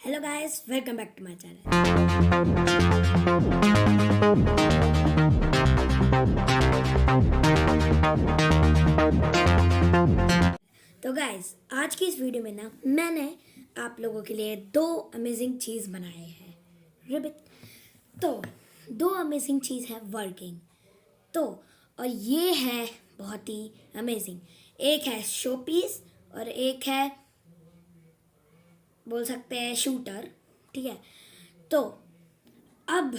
Hello guys, welcome back to my channel. तो guys, आज की इस वीडियो में ना मैंने आप लोगों के लिए दो अमेजिंग चीज़ बनाए हैं। रिबिट। तो दो अमेजिंग चीज़ है वर्किंग। तो और ये है बहुत ही अमेजिंग। एक है शो पीस और एक है बोल सकते हैं शूटर। ठीक है। तो अब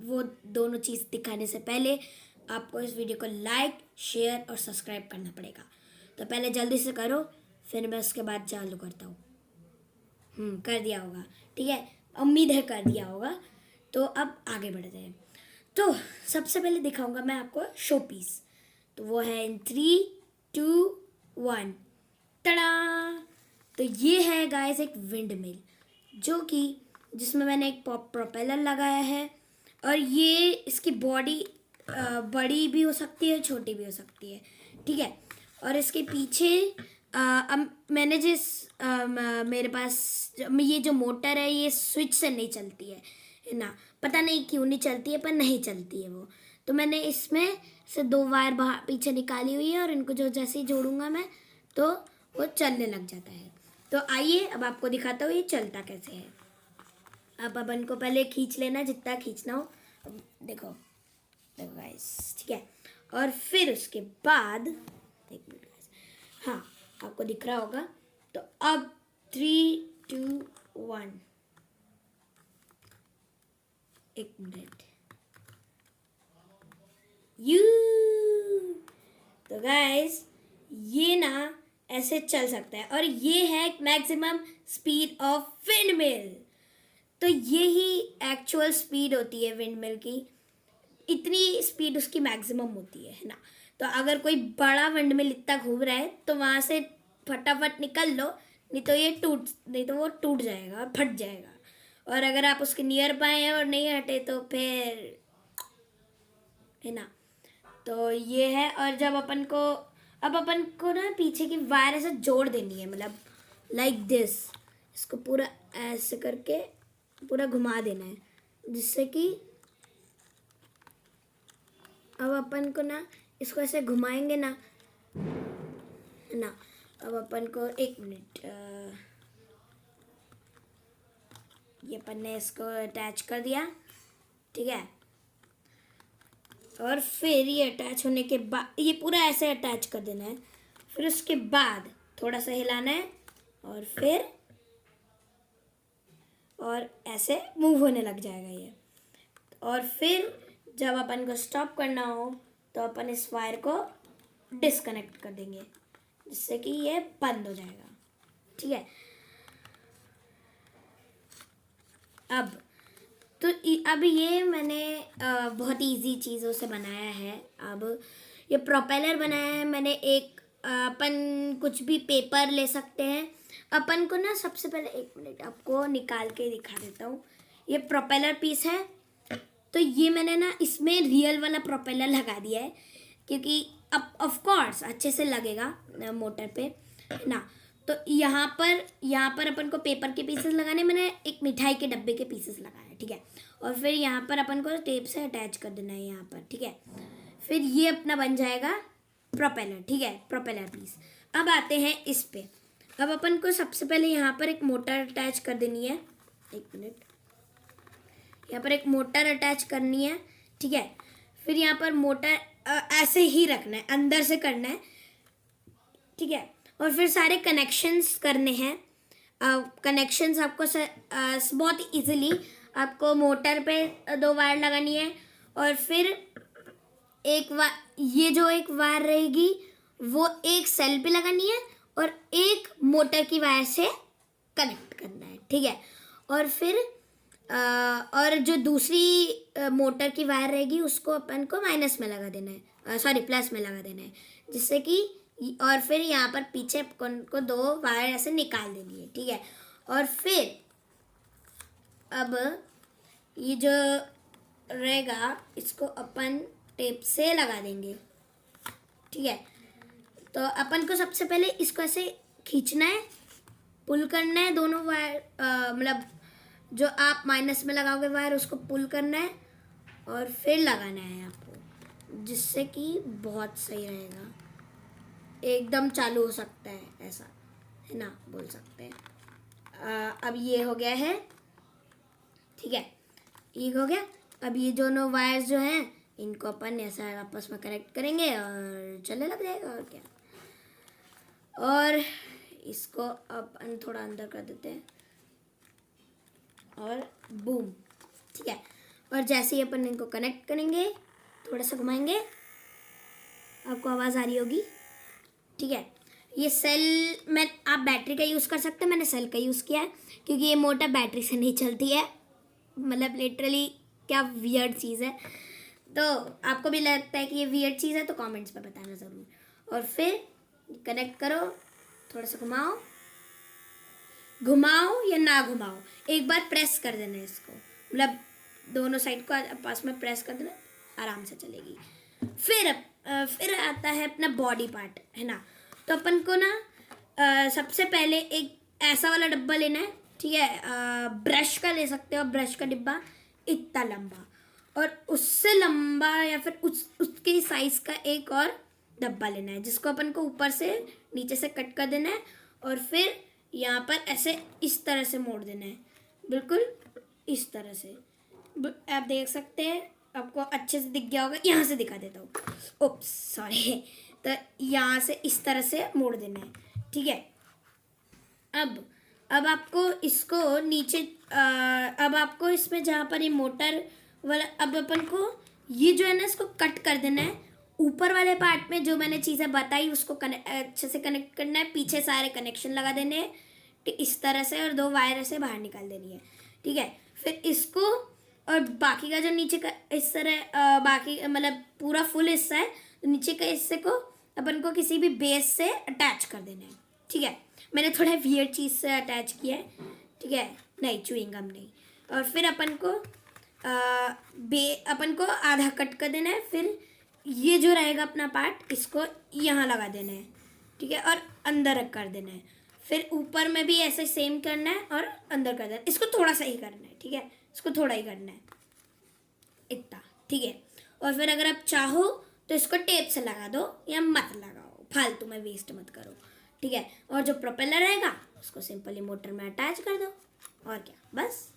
वो दोनों चीज़ दिखाने से पहले आपको इस वीडियो को लाइक, शेयर और सब्सक्राइब करना पड़ेगा। तो पहले जल्दी से करो, फिर मैं उसके बाद चालू करता हूँ। कर दिया होगा। ठीक है, उम्मीद है कर दिया होगा। तो अब आगे बढ़ते हैं। तो सबसे पहले दिखाऊंगा मैं आपको शो पीस। तो वो है इन 3, 2, 1। तड़ा। तो ये है गाइस एक विंड मिल, जो कि जिसमें मैंने एक प्रोपेलर लगाया है। और ये इसकी बॉडी बड़ी भी हो सकती है, छोटी भी हो सकती है। ठीक है। और इसके पीछे अब मैंने मेरे पास ये जो मोटर है ये स्विच से नहीं चलती है ना। पता नहीं क्यों नहीं चलती है, पर नहीं चलती है वो। तो मैंने इसमें से 2 वायर बाहर पीछे निकाली हुई है और इनको जो जैसे ही जोड़ूंगा मैं तो वो चलने लग जाता है। तो आइए अब आपको दिखाता हूँ ये चलता कैसे है। अब अपन को पहले खींच लेना जितना खींचना हो। देखो देखो गाइस। ठीक है। और फिर उसके बाद एक मिनट गाइस, हाँ आपको दिख रहा होगा। तो अब 3, 2, 1। एक मिनट। यू। तो गाइस ये ना ऐसे चल सकता है और ये है maximum speed of wind mill. तो ये ही एक्चुअल स्पीड होती है विंड मिल की। इतनी स्पीड उसकी मैक्सिमम होती है ना। तो अगर कोई बड़ा विंड मिल इतना घूम रहा है तो वहाँ से फटाफट निकल लो, नहीं तो वो टूट जाएगा और फट जाएगा। और अगर आप उसके नियर बाय हैं और नहीं हटे तो फिर है ना। तो ये है। और जब अपन को ना पीछे की वायर ऐसे जोड़ देनी है, मतलब लाइक दिस। इसको पूरा ऐसे करके पूरा घुमा देना है, जिससे कि अब अपन को ना इसको ऐसे घुमाएंगे ना, है ना। अब अपन को एक मिनट, ये अपन ने इसको अटैच कर दिया। ठीक है। और फिर ये अटैच होने के बाद ये पूरा ऐसे अटैच कर देना है। फिर उसके बाद थोड़ा सा हिलाना है और फिर और ऐसे मूव होने लग जाएगा ये। और फिर जब अपन को स्टॉप करना हो तो अपन इस वायर को डिस्कनेक्ट कर देंगे, जिससे कि ये बंद हो जाएगा। ठीक है। अब ये मैंने बहुत इजी चीज़ों से बनाया है। अब ये प्रोपेलर बनाया है मैंने। एक अपन कुछ भी पेपर ले सकते हैं। अपन को ना सबसे पहले एक मिनट आपको निकाल के दिखा देता हूँ। ये प्रोपेलर पीस है। तो ये मैंने ना इसमें रियल वाला प्रोपेलर लगा दिया है, क्योंकि अब ऑफ कोर्स अच्छे से लगेगा मोटर पे, है ना। तो यहाँ पर अपन को पेपर के पीसेस लगाने, मैंने एक मिठाई के डब्बे के पीसेस लगाए। ठीक है। और फिर यहाँ पर अपन को टेप से अटैच कर देना है यहाँ पर। ठीक है। फिर ये अपना बन जाएगा प्रोपेलर। ठीक है, प्रोपेलर पीस। अब आते हैं इस पे। अब अपन को सबसे पहले यहाँ पर एक मोटर अटैच कर देनी है। एक मिनट, यहाँ पर एक मोटर अटैच करनी है। ठीक है। फिर यहाँ पर मोटर ऐसे ही रखना है, अंदर से करना है। ठीक है। और फिर सारे कनेक्शंस करने हैं। कनेक्शंस आपको बहुत इजीली आपको मोटर पे 2 वायर लगानी है। और फिर ये जो एक वायर रहेगी वो एक सेल पे लगानी है और एक मोटर की वायर से कनेक्ट करना है। ठीक है। और फिर और जो दूसरी मोटर की वायर रहेगी उसको अपन को माइनस में लगा देना है, सॉरी प्लस में लगा देना है, जिससे कि और फिर यहाँ पर पीछे को 2 वायर ऐसे निकाल देनी है। ठीक है। और फिर अब ये जो रहेगा इसको अपन टेप से लगा देंगे। ठीक है। तो अपन को सबसे पहले इसको ऐसे खींचना है, पुल करना है दोनों वायर मतलब जो आप माइनस में लगाओगे वायर उसको पुल करना है और फिर लगाना है आपको, जिससे कि बहुत सही रहेगा, एकदम चालू हो सकता है, ऐसा है ना, बोल सकते हैं। अब ये हो गया है, ठीक है, ये हो गया। अब ये दोनों वायर्स जो हैं इनको अपन ऐसा आपस में कनेक्ट करेंगे और चलने लग जाएगा, और क्या। और इसको अपन थोड़ा अंदर कर देते हैं और बूम, ठीक है। और जैसे ही अपन इनको कनेक्ट करेंगे, थोड़ा सा घुमाएंगे, आपको आवाज़ आ रही होगी, ठीक है। ये सेल में आप बैटरी का यूज़ कर सकते हैं, मैंने सेल का यूज़ किया है क्योंकि ये मोटर बैटरी से नहीं चलती है। मतलब लिटरली क्या वियर्ड चीज़ है। तो आपको भी लगता है कि ये वियर्ड चीज़ है तो कमेंट्स में बताना ज़रूर। और फिर कनेक्ट करो, थोड़ा सा घुमाओ, घुमाओ या ना घुमाओ, एक बार प्रेस कर देना है इसको, मतलब दोनों साइड को पास में प्रेस कर देना, आराम से चलेगी। फिर आता है अपना बॉडी पार्ट, है ना। तो अपन को ना सबसे पहले एक ऐसा वाला डब्बा लेना है, ठीक है। ब्रश का ले सकते हो, ब्रश का डिब्बा इतना लंबा, और उससे लंबा या फिर उसके साइज़ का एक और डब्बा लेना है, जिसको अपन को ऊपर से नीचे से कट कर देना है और फिर यहाँ पर ऐसे इस तरह से मोड़ देना है, बिल्कुल इस तरह से। आप देख सकते हैं, आपको अच्छे से दिख गया होगा, यहाँ से दिखा देता हूँ, ओप्स सॉरी। तो यहाँ से इस तरह से मोड़ देना है, ठीक है। अब आपको इसको नीचे अब आपको इसमें जहाँ पर ये मोटर वाला, अब अपन को ये जो है ना इसको कट कर देना है। ऊपर वाले पार्ट में जो मैंने चीज़ें बताई उसको अच्छे से कनेक्ट करना है, पीछे सारे कनेक्शन लगा देने हैं, ठीक इस तरह से, और 2 वायर से बाहर निकाल देनी है, ठीक है। फिर इसको और बाकी का जो नीचे का इस तरह बाकी मतलब पूरा फुल हिस्सा है, तो नीचे के हिस्से को अपन को किसी भी बेस से अटैच कर देना है, ठीक है। मैंने थोड़ा वियर्ड चीज़ से अटैच किया है, ठीक है, नहीं च्युइंग गम नहीं। और फिर अपन को आधा कट कर देना है, फिर ये जो रहेगा अपना पार्ट इसको यहाँ लगा देना है, ठीक है, और अंदर रख कर देना है। फिर ऊपर में भी ऐसे सेम करना है और अंदर कर देना है। इसको थोड़ा सा ही करना है, ठीक है, इसको थोड़ा ही करना है, इतना, ठीक है। और फिर अगर आप चाहो तो इसको टेप से लगा दो या मत लगाओ, फालतू में वेस्ट मत करो, ठीक है। और जो प्रोपेलर रहेगा उसको सिंपली मोटर में अटैच कर दो, और क्या, बस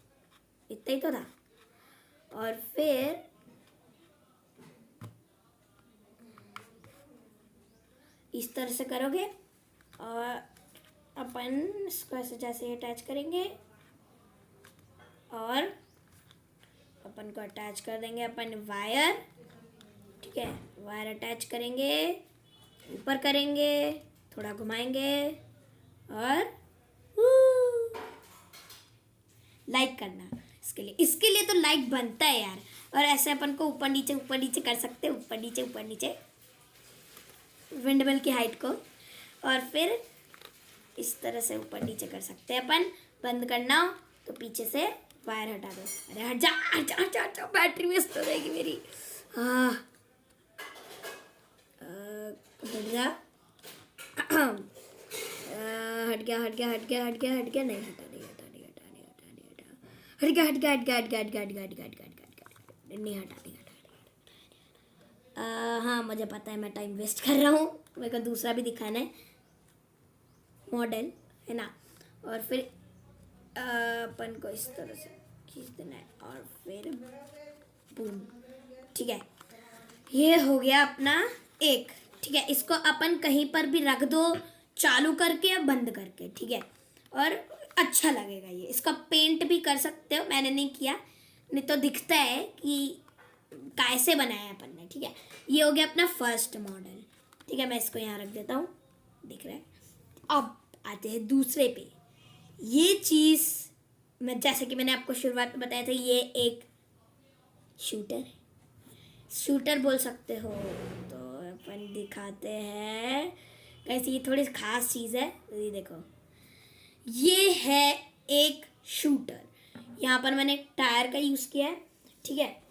इतना ही तो था। और फिर इस तरह से करोगे और अपन इसको ऐसे जैसे अटैच करेंगे और अपन को अटैच कर देंगे अपन वायर, ठीक है। वायर अटैच करेंगे, ऊपर करेंगे, थोड़ा घुमाएंगे और लाइक करना। इसके लिए तो लाइक बनता है यार। और ऐसे अपन को ऊपर नीचे कर सकते हैं, ऊपर नीचे विंडमिल की हाइट को, और फिर इस तरह से ऊपर नीचे कर सकते हैं अपन। बंद करना हो तो पीछे से वायर हटा दो। अरे हट जा, बैटरी वेस्ट हो जाएगी मेरी। हट जा, हट गया, नहीं हट गया, हट गया, हट गया, नहीं हटा। हाँ मुझे पता है मैं टाइम वेस्ट कर रहा हूँ, मेरे को दूसरा भी दिखाना है मॉडल, है ना। और फिर अपन को इस तरह से खींच देना है और फिर बूम, ठीक है। ये हो गया अपना एक, ठीक है। इसको अपन कहीं पर भी रख दो, चालू करके या बंद करके, ठीक है, और अच्छा लगेगा ये। इसका पेंट भी कर सकते हो, मैंने नहीं किया, नहीं तो दिखता है कि कैसे बनाया है अपन ने, ठीक है। ये हो गया अपना फर्स्ट मॉडल, ठीक है। मैं इसको यहाँ रख देता हूँ, दिख रहा है। अब आते हैं दूसरे पे। ये चीज़ मैं जैसे कि मैंने आपको शुरुआत में बताया था, ये एक शूटर बोल सकते हो। तो अपन दिखाते हैं कैसे, ये थोड़ी खास चीज़ है, ये देखो, ये है एक शूटर। यहाँ पर मैंने टायर का यूज़ किया है, ठीक है।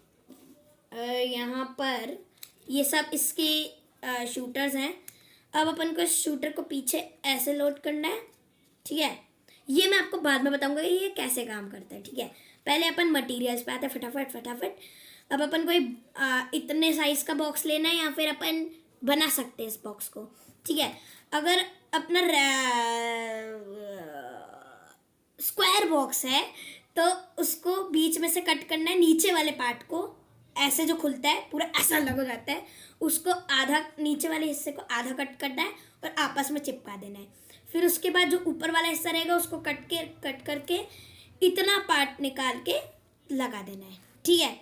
यहाँ पर ये सब इसके शूटर्स हैं। अब अपन को इस शूटर को पीछे ऐसे लोड करना है, ठीक है। ये मैं आपको बाद में बताऊंगा कि ये कैसे काम करता है, ठीक है। पहले अपन मटेरियल्स पे आते हैं फटाफट फटाफट। अब अपन कोई इतने साइज का बॉक्स लेना है या फिर अपन बना सकते हैं इस बॉक्स को, ठीक है। अगर अपना स्क्वायर बॉक्स है तो उसको बीच में से कट करना है, नीचे वाले पार्ट को ऐसे जो खुलता है पूरा ऐसा अलग हो जाता है, उसको आधा, नीचे वाले हिस्से को आधा कट करना है और आपस में चिपका देना है। फिर उसके बाद जो ऊपर वाला हिस्सा रहेगा उसको कट करके इतना पार्ट निकाल के लगा देना है, ठीक है।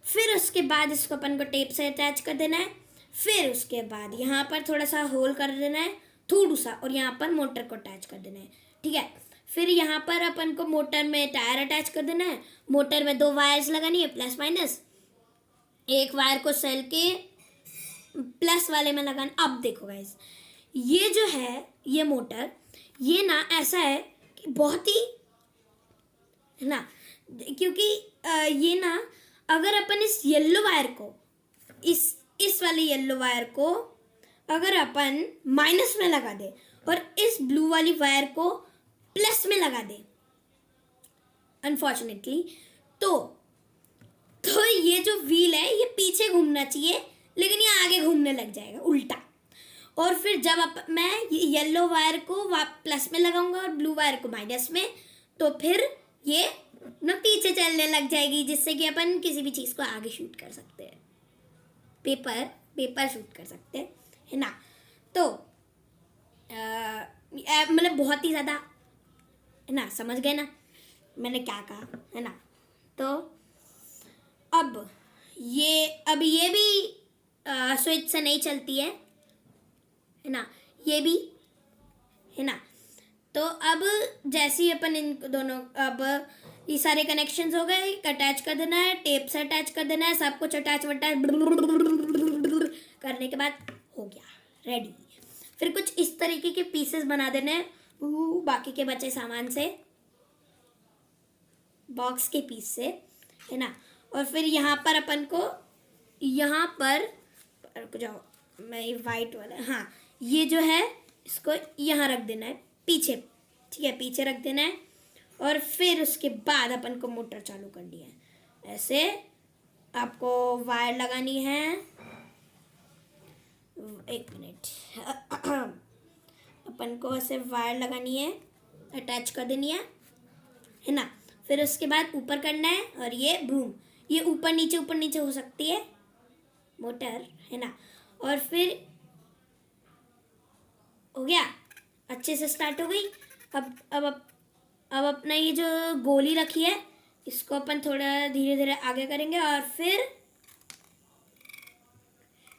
फिर उसके बाद इसको अपन को टेप से अटैच कर देना है। फिर उसके बाद यहाँ पर थोड़ा सा होल कर देना है थोड़ा सा, और यहाँ पर मोटर को अटैच कर देना है, ठीक है। फिर यहाँ पर अपन को मोटर में टायर अटैच कर देना है। मोटर में 2 वायर्स लगानी है प्लस माइनस, एक वायर को सेल के प्लस वाले में लगाना। अब देखो गाइस, ये जो है ये मोटर, ये ना ऐसा है कि बहुत ही है ना, क्योंकि ये ना अगर अपन इस येलो वायर को इस वाले येलो वायर को अगर अपन माइनस में लगा दे और इस ब्लू वाली वायर को प्लस में लगा दे अनफॉर्चुनेटली, तो ये जो व्हील है ये पीछे घूमना चाहिए, लेकिन ये आगे घूमने लग जाएगा उल्टा। और फिर जब मैं येलो वायर को प्लस में लगाऊंगा और ब्लू वायर को माइनस में, तो फिर ये ना पीछे चलने लग जाएगी, जिससे कि अपन किसी भी चीज़ को आगे शूट कर सकते हैं, पेपर शूट कर सकते हैं, है ना। तो मतलब बहुत ही ज़्यादा, है ना, समझ गए ना मैंने क्या कहा, है ना। तो अब ये भी स्विच से नहीं चलती है ना, ये भी, है ना। तो अब जैसे ही अपन इन दोनों, अब ये सारे कनेक्शंस हो गए, अटैच कर देना है, टेप से अटैच कर देना है, सब कुछ अटैच करने के बाद हो गया रेडी। फिर कुछ इस तरीके के पीसेस बना देने हैं बाकी के बचे सामान से, बॉक्स के पीस से, है ना। और फिर यहाँ पर अपन को, यहाँ पर जाओ, मैं ये वाइट वाला, हाँ, ये जो है इसको यहाँ रख देना है पीछे, ठीक है, पीछे रख देना है। और फिर उसके बाद अपन को मोटर चालू करनी है। ऐसे आपको वायर लगानी है, एक मिनट, अपन को ऐसे वायर लगानी है, अटैच कर देनी है ना। फिर उसके बाद ऊपर करना है और ये बूम, ये ऊपर नीचे हो सकती है मोटर, है ना। और फिर हो गया, अच्छे से स्टार्ट हो गई। अब अपना ये जो गोली रखी है इसको अपन थोड़ा धीरे धीरे आगे करेंगे और फिर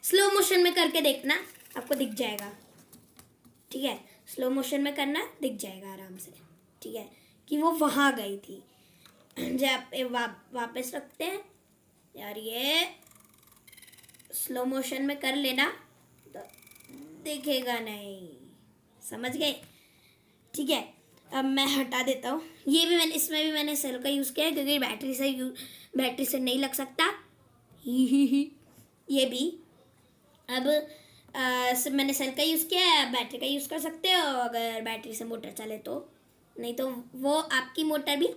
स्लो मोशन में करके देखना, आपको दिख जाएगा, ठीक है। स्लो मोशन में करना, दिख जाएगा आराम से, ठीक है, कि वो वहाँ गई थी। जब वापस रखते हैं यार, ये स्लो मोशन में कर लेना तो दिखेगा नहीं, समझ गए, ठीक है। अब मैं हटा देता हूँ, इसमें भी मैंने सेल का यूज़ किया है क्योंकि बैटरी से नहीं लग सकता। ये भी अब मैंने सेल का यूज़ किया है, बैटरी का यूज़ कर सकते हो अगर बैटरी से मोटर चले तो, नहीं तो वो आपकी मोटर भी,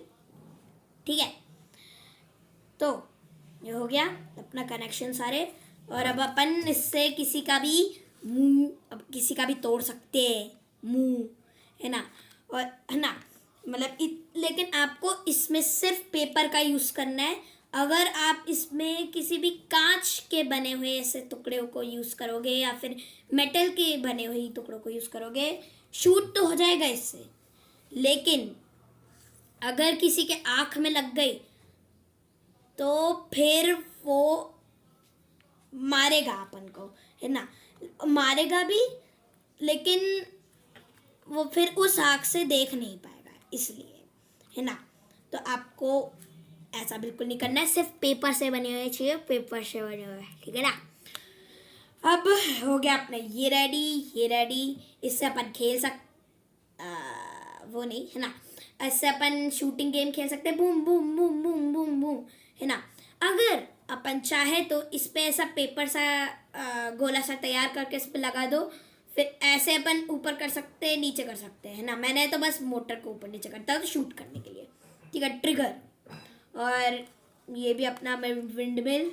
ठीक है। तो ये हो गया अपना कनेक्शन सारे। और अब अपन इससे किसी का भी तोड़ सकते हैं मुंह, है ना। और है ना, मतलब लेकिन आपको इसमें सिर्फ पेपर का यूज़ करना है। अगर आप इसमें किसी भी कांच के बने हुए ऐसे टुकड़ों को यूज़ करोगे या फिर मेटल के बने हुए टुकड़ों को यूज़ करोगे, शूट तो हो जाएगा इससे, लेकिन अगर किसी के आँख में लग गई तो फिर वो मारेगा अपन को, है ना, मारेगा भी, लेकिन वो फिर उस आँख से देख नहीं पाएगा, इसलिए, है ना। तो आपको ऐसा बिल्कुल नहीं करना है, सिर्फ पेपर से बने हुए चाहिए, पेपर से बने हुए, ठीक है ना। अब हो गया अपना ये रेडी, इससे अपन खेल वो नहीं, है ना, इससे अपन शूटिंग गेम खेल सकते हैं, boom boom boom boom boom boom, है ना। अगर अपन चाहे तो इस पे ऐसा पेपर सा गोला सा तैयार करके इस पे लगा दो, फिर ऐसे अपन ऊपर कर सकते हैं, नीचे कर सकते हैं, है ना। मैंने तो बस मोटर को ऊपर नीचे करता हूँ तो शूट करने के लिए, ठीक है। ट्रिगर, और ये भी अपना विंड मिल,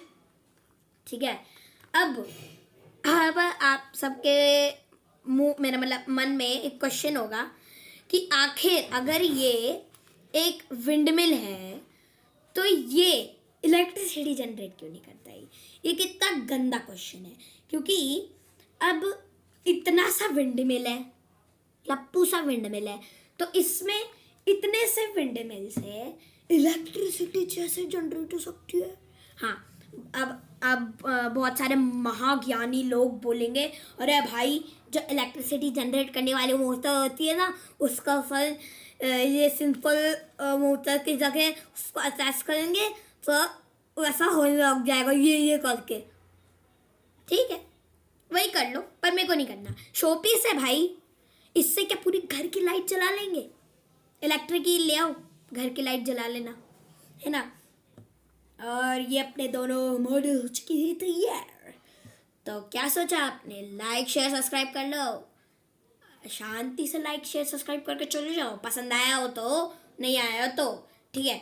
ठीक है। अब आप सबके मुंह, मेरा मतलब मन में एक क्वेश्चन होगा कि आखिर अगर ये एक विंडमिल है तो ये इलेक्ट्रिसिटी जनरेट क्यों नहीं करता है। ये कितना गंदा क्वेश्चन है, क्योंकि अब इतना सा विंडमिल है, लप्पू सा विंडमिल है, तो इसमें इतने से विंडमिल से इलेक्ट्रिसिटी कैसे जनरेट हो सकती है। हाँ, अब बहुत सारे महाज्ञानी लोग बोलेंगे, अरे भाई जो इलेक्ट्रिसिटी जनरेट करने वाली मोटर होती है ना, उसका फल ये सिंपल मोटर की जगह उसको अटैच करेंगे तो वैसा होने लग जाएगा ये करके, ठीक है। वही कर लो, पर मेरे को नहीं करना। शोपीस है भाई, इससे क्या पूरी घर की लाइट जला लेंगे। इलेक्ट्रिक ही ले आओ, घर की लाइट जला लेना, है ना। और ये अपने दोनों मॉडल हो चुकी है तैयार। तो क्या सोचा आपने, लाइक शेयर सब्सक्राइब कर लो, शांति से लाइक शेयर सब्सक्राइब करके चले जाओ। पसंद आया हो तो, नहीं आया हो तो, ठीक है।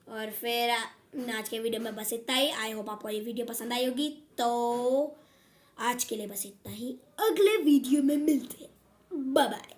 और फिर आज के वीडियो में बस इतना ही। आई होप आपको ये वीडियो पसंद आई होगी। तो आज के लिए बस इतना ही, अगले वीडियो में मिलते हैं, बाय बाय।